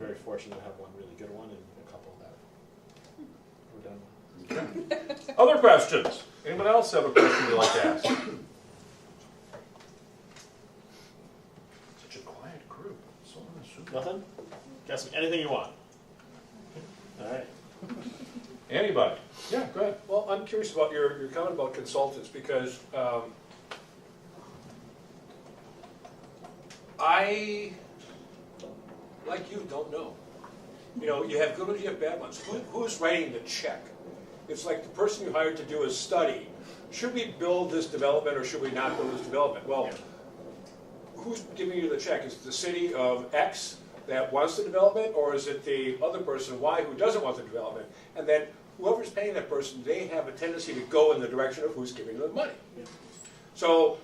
very fortunate to have one really good one and a couple that we're done with. Okay. Other questions? Anyone else have a question you'd like to ask? Such a quiet group. So unassuming. Nothing? Guess anything you want. All right. Anybody? Yeah, go ahead. Well, I'm curious about your comment about consultants, because I, like you, don't know. You know, you have good ones, you have bad ones. Who's writing the check? It's like the person you hired to do a study. Should we build this development or should we not build this development? Well, who's giving you the check? Is it the city of X that wants the development, or is it the other person, Y, who doesn't want the development? And then whoever's paying that person, they have a tendency to go in the direction of who's giving them the money. So,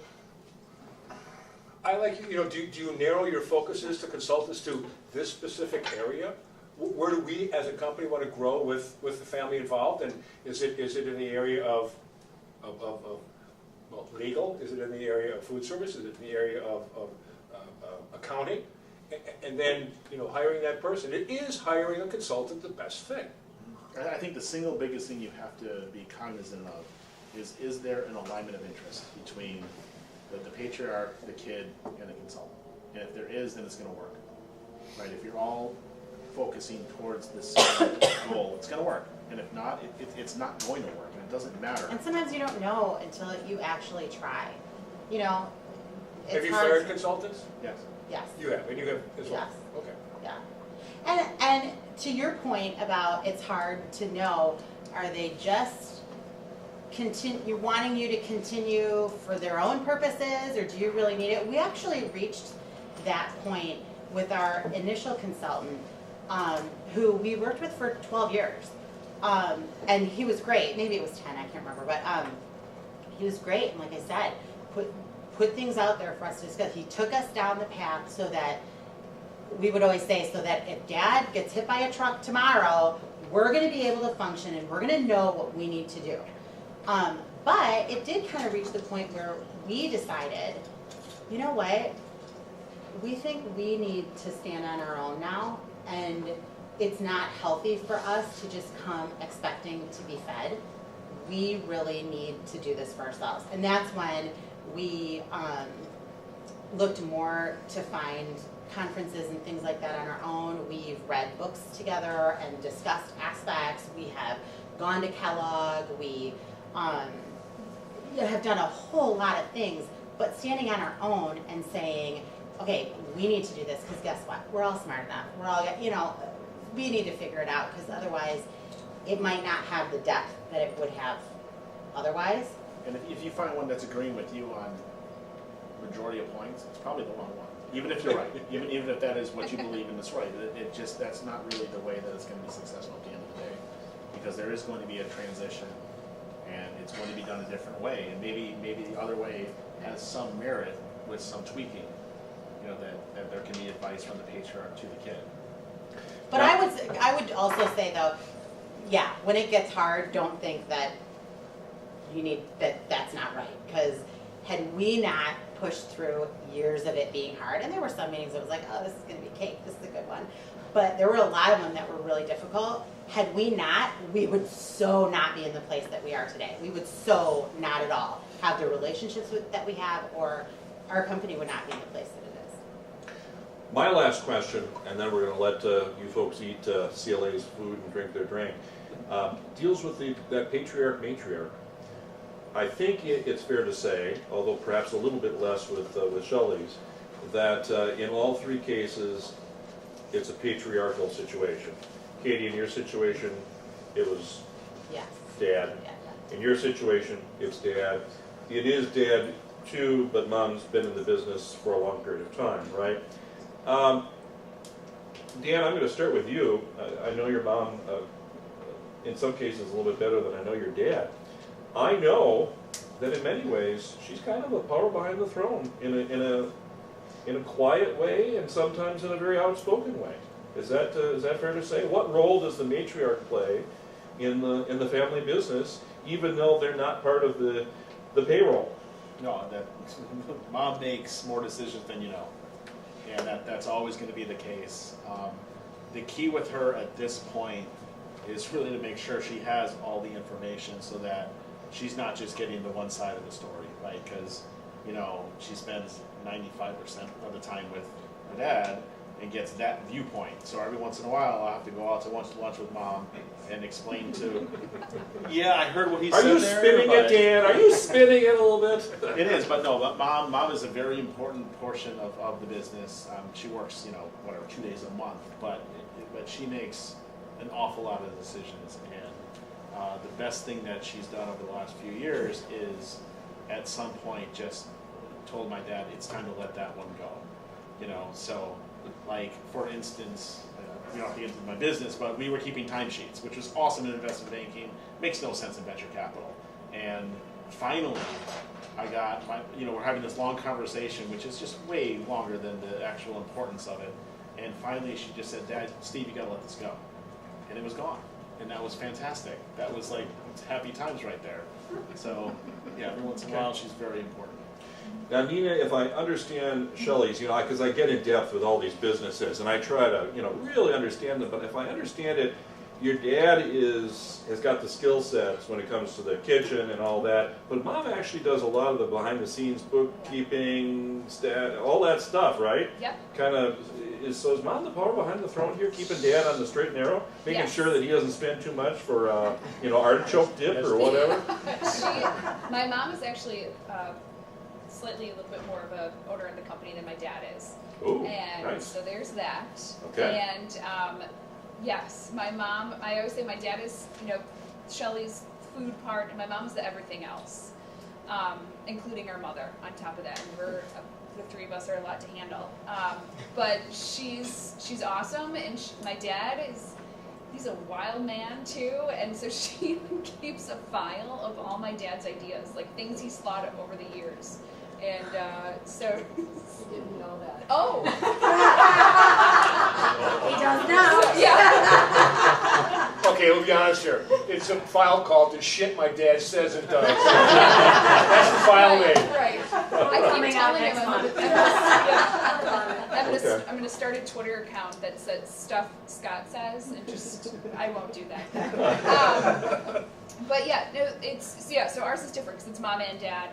I like, you know, do you narrow your focuses to consultants to this specific area? Where do we as a company want to grow with the family involved? And is it in the area of well, legal? Is it in the area of food service? Is it in the area of accounting? And then, you know, hiring that person. It is hiring a consultant the best thing. I think the single biggest thing you have to be cognizant of is there an alignment of interest between the patriarch, the kid, and the consultant? And if there is, then it's going to work. Right? If you're all focusing towards this goal, it's going to work. And if not, it's not going to work, and it doesn't matter. And sometimes you don't know until you actually try. You know, it's Have you hard fired to- consultants? Yes. Yes. You have, and you have as well? Yes. Okay. Yeah. And to your point about it's hard to know, are they just wanting you to continue for their own purposes, or do you really need it? We actually reached that point with our initial consultant, who we worked with for 12 years. And he was great. Maybe it was 10, I can't remember, but he was great. And like I said, put things out there for us to discuss. He took us down the path so that we would always say, so that if Dad gets hit by a truck tomorrow, we're going to be able to function and we're going to know what we need to do. But it did kind of reach the point where we decided, you know what, we think we need to stand on our own now, and it's not healthy for us to just come expecting to be fed. We really need to do this for ourselves. And that's when we looked more to find conferences and things like that on our own. We've read books together and discussed aspects. We have gone to Kellogg. We have done a whole lot of things, but standing on our own and saying, okay, we need to do this, because guess what? We're all smart enough. We're all, you know, we need to figure it out, because otherwise it might not have the depth that it would have otherwise. And if you find one that's agreeing with you on majority of points, it's probably the wrong one. Even if you're right, even if that is what you believe in is right, it just, that's not really the way that it's going to be successful at the end of the day, because there is going to be a transition, and it's going to be done a different way, and maybe the other way has some merit with some tweaking. You know, that there can be advice from the patriarch to the kid. But I would also say though, yeah, when it gets hard, don't think that that's not right, because had we not pushed through years of it being hard, and there were some meetings that was like, oh, this is going to be cake, this is a good one, but there were a lot of them that were really difficult. Had we not, we would so not be in the place that we are today. We would so not at all have the relationships that we have, or our company would not be in the place that it is. My last question, and then we're going to let you folks eat CLA's food and drink their drink, deals with that patriarch matriarch. I think it's fair to say, although perhaps a little bit less with Shelley's, that in all three cases, it's a patriarchal situation. Katie, in your situation, it was Yes. Dad. Yeah. In your situation, it's Dad. It is Dad too, but Mom's been in the business for a long period of time, right? Dan, I'm going to start with you. I know your mom, in some cases, a little bit better than I know your dad. I know that in many ways, she's kind of a power behind the throne in a quiet way, and sometimes in a very outspoken way. Is that fair to say? What role does the matriarch play in the family business, even though they're not part of the payroll? No, that Mom makes more decisions than you know, and that's always going to be the case. the key with her at this point is really to make sure she has all the information so that she's not just getting the one side of the story, right? Because, you know, she spends 95% of the time with her dad and gets that viewpoint. So every once in a while, I'll have to go out to lunch with mom and explain to, yeah, I heard what he Are said you there. spinning it, but- Dan? Are you spinning it a little bit? It is, but no, but mom is a very important portion of the business. She works, you know, whatever, 2 days a month, but she makes an awful lot of decisions. And the best thing that she's done over the last few years is, at some point, just told my dad, it's time to let that one go. You know, so, like, for instance, we don't have to get into my business, but we were keeping timesheets, which was awesome in investment banking, makes no sense in venture capital. And finally, I got my, you know, we're having this long conversation, which is just way longer than the actual importance of it. And finally, she just said, Dad, Steve, you gotta let this go. And it was gone. And that was fantastic. That was like happy times right there. So, yeah, every once in a while, she's very important. Now, Nina, if I understand Shelley's, you know, because I get in depth with all these businesses, and I try to, you know, really understand them, but if I understand it, your dad has got the skill sets when it comes to the kitchen and all that, but mom actually does a lot of the behind-the-scenes bookkeeping, all that stuff, right? Yep. Kind of, so is mom the power behind the throne here, keeping dad on the straight and narrow, making Yes. sure that he doesn't spend too much for, you know, artichoke dip or whatever? My mom is actually slightly a little bit more of a owner in the company than my dad is. Ooh, And nice. so there's that. Okay. And yes, my mom, I always say my dad is, you know, Shelley's food part, and my mom's the everything else, including our mother on top of that. And the three of us are a lot to handle. But she's awesome, and my dad he's a wild man too, and so she keeps a file of all my dad's ideas, like things he's thought of over the years. And so Didn't know that. oh He does now. yeah. Okay, we'll be honest here. It's a file called "The Shit My Dad Says and Does." That's the file Right, name. right. I keep Coming out telling him next month. I'm gonna start a Twitter account that says stuff Scott says, and just I won't do that. But yeah, no, so ours is different because it's mom and dad.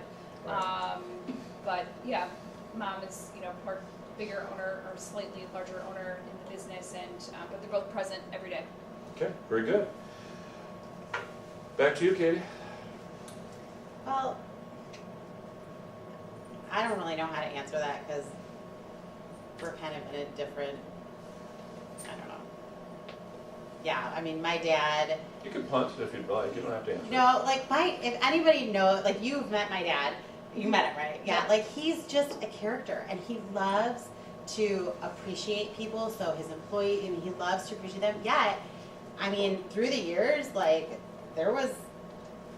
But yeah, mom is, you know, more bigger owner or slightly larger owner in the business, and but they're both present every day. Okay, very good. Back to you, Katie. Well, I don't really know how to answer that because we're kind of in a different, I don't know. Yeah, I mean, my dad, You can punt if you'd like. You don't have to answer. no, like if anybody knows, like you've met my dad, you met him, right? Yeah, like he's just a character and he loves to appreciate people, so his employee, and he loves to appreciate them. Yet, I mean, through the years, like there was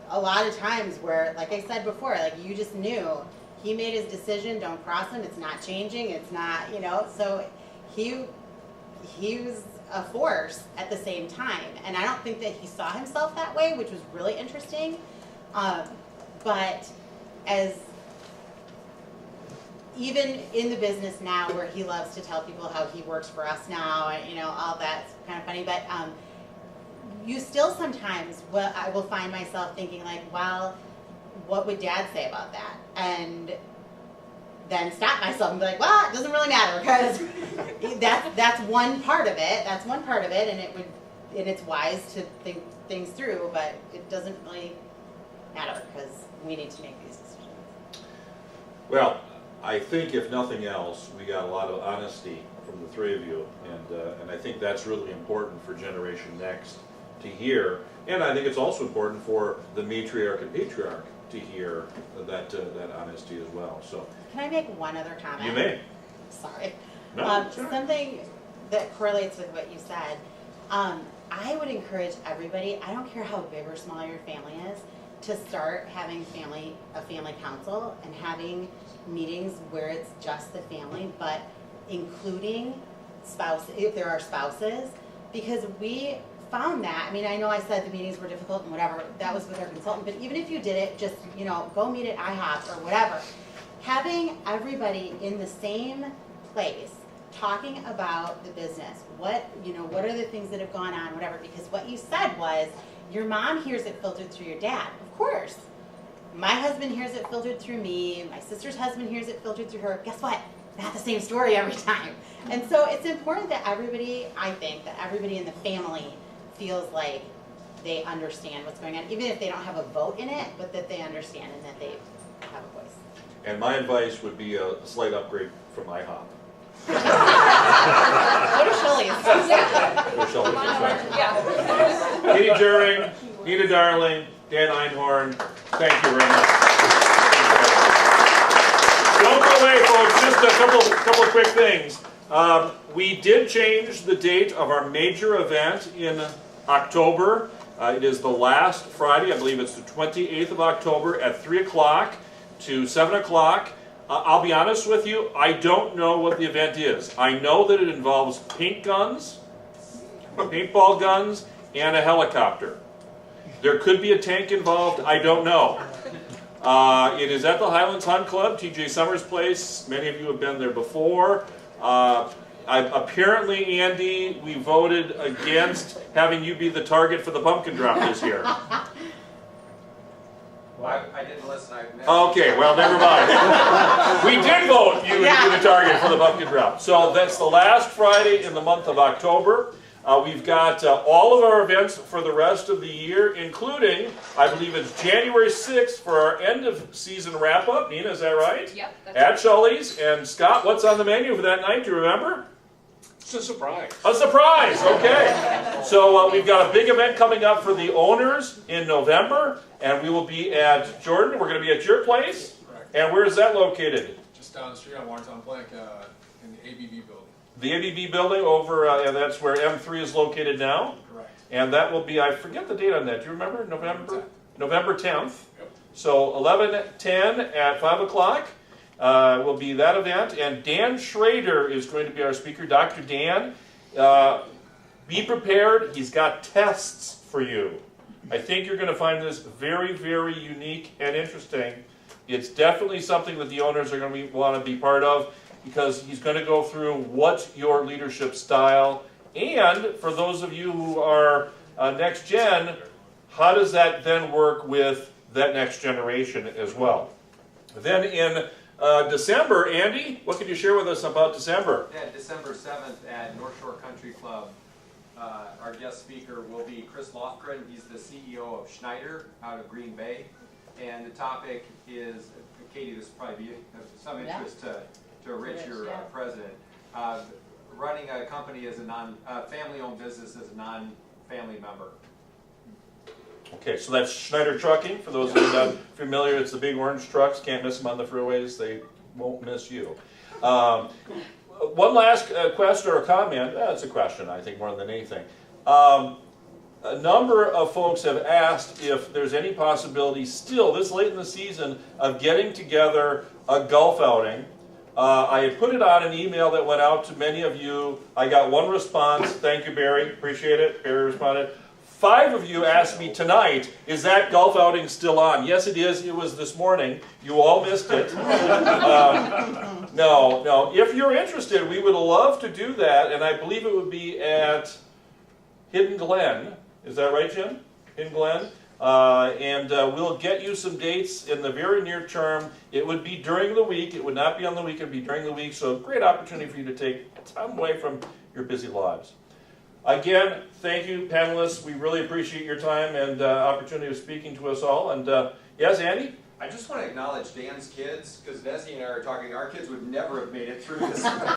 a lot of times where, like I said before, like you just knew he made his decision, don't cross him, it's not changing, it's not, you know, so he was a force at the same time, and I don't think that he saw himself that way, which was really interesting. But as even in the business now, where he loves to tell people how he works for us now, and you know, all that's kind of funny, but you still sometimes I will find myself thinking like, well, what would Dad say about that? And then stop myself and be like, well, it doesn't really matter because that's one part of it. That's one part of it, and it's wise to think things through, but it doesn't really matter because we need to make these decisions. Well, I think if nothing else, we got a lot of honesty from the three of you, and I think that's really important for Generation Next to hear, and I think it's also important for the matriarch and patriarch to hear that honesty as well. So Can I make one other comment? you may. Sorry. No, sure. Something that correlates with what you said. I would encourage everybody, I don't care how big or small your family is, to start having a family council and having meetings where it's just the family, but including spouses, if there are spouses, because we found that, I mean, I know I said the meetings were difficult and whatever, that was with our consultant, but even if you did it, just, you know, go meet at IHOP or whatever, having everybody in the same place talking about the business. What are the things that have gone on, whatever, because what you said was, your mom hears it filtered through your dad. Of course. My husband hears it filtered through me. My sister's husband hears it filtered through her. Guess what? Not the same story every time. And so it's important that everybody, I think, that everybody in the family feels like they understand what's going on, even if they don't have a vote in it, but that they understand and that they have a voice. And my advice would be a slight upgrade from IHOP. Go to Shelley's. Yeah. Or Shelley's, that's right. Yeah. Katie During, Nita Darling, Dan Einhorn, thank you very much. Don't go away, folks. Just a couple of quick things. We did change the date of our major event in October. It is the last Friday. I believe it's the 28th of October at 3 o'clock to 7 o'clock. I'll be honest with you, I don't know what the event is. I know that it involves paint guns, paintball guns, and a helicopter. There could be a tank involved, I don't know. It is at the Highlands Hunt Club, TJ Summers' place. Many of you have been there before. Apparently, Andy, we voted against having you be the target for the pumpkin drop this year. Well, I didn't listen. Okay, well, never mind. We did vote you to be the target for the pumpkin drop. So that's the last Friday in the month of October. We've got all of our events for the rest of the year, including, I believe it's January 6th for our end of season wrap up. Nina, is that right? Yep. That's At Shelley's. And Scott, what's on the menu for that night? Do you remember? It's a surprise. A surprise, okay. So we've got a big event coming up for the owners in November, and we will be at Jordan. We're going to be at your place. Correct. And where is that located? Just down the street on Watertown Plank in the ABB building. The ABB building over, and that's where M3 is located now. Correct. And that will be, I forget the date on that. Do you remember? November 10th. Yep. So 11/10 at 5 o'clock. Will be that event, and Dan Schrader is going to be our speaker. Dr. Dan, be prepared. He's got tests for you. I think you're going to find this very, very unique and interesting. It's definitely something that the owners are going to want to be part of, because he's going to go through what's your leadership style, and for those of you who are next gen, how does that then work with that next generation as well. Then in December, Andy, what can you share with us about December? Yeah, December 7th at North Shore Country Club. Our guest speaker will be Chris Lofgren. He's the CEO of Schneider out of Green Bay. And the topic is, Katie, this will probably be of some interest to Rich, your president. Running a company as a family-owned business as a non-family member. Okay, so that's Schneider Trucking. For those of you not familiar, it's the big orange trucks. Can't miss them on the freeways. They won't miss you. One last question or comment. It's a question, I think, more than anything. A number of folks have asked if there's any possibility still, this late in the season, of getting together a golf outing. I had put it on an email that went out to many of you. I got one response. Thank you, Barry. Appreciate it. Barry responded. 5 of you asked me tonight, is that golf outing still on? Yes, it is. It was this morning. You all missed it. No. If you're interested, we would love to do that, and I believe it would be at Hidden Glen. Is that right, Jim? Hidden Glen? And we'll get you some dates in the very near term. It would be during the week. It would not be on the week. It would be during the week. So great opportunity for you to take time away from your busy lives. Again, thank you, panelists. We really appreciate your time and opportunity of speaking to us all. And yes, Andy? I just want to acknowledge Dan's kids, because Desi and I are talking, our kids would never have made it through this.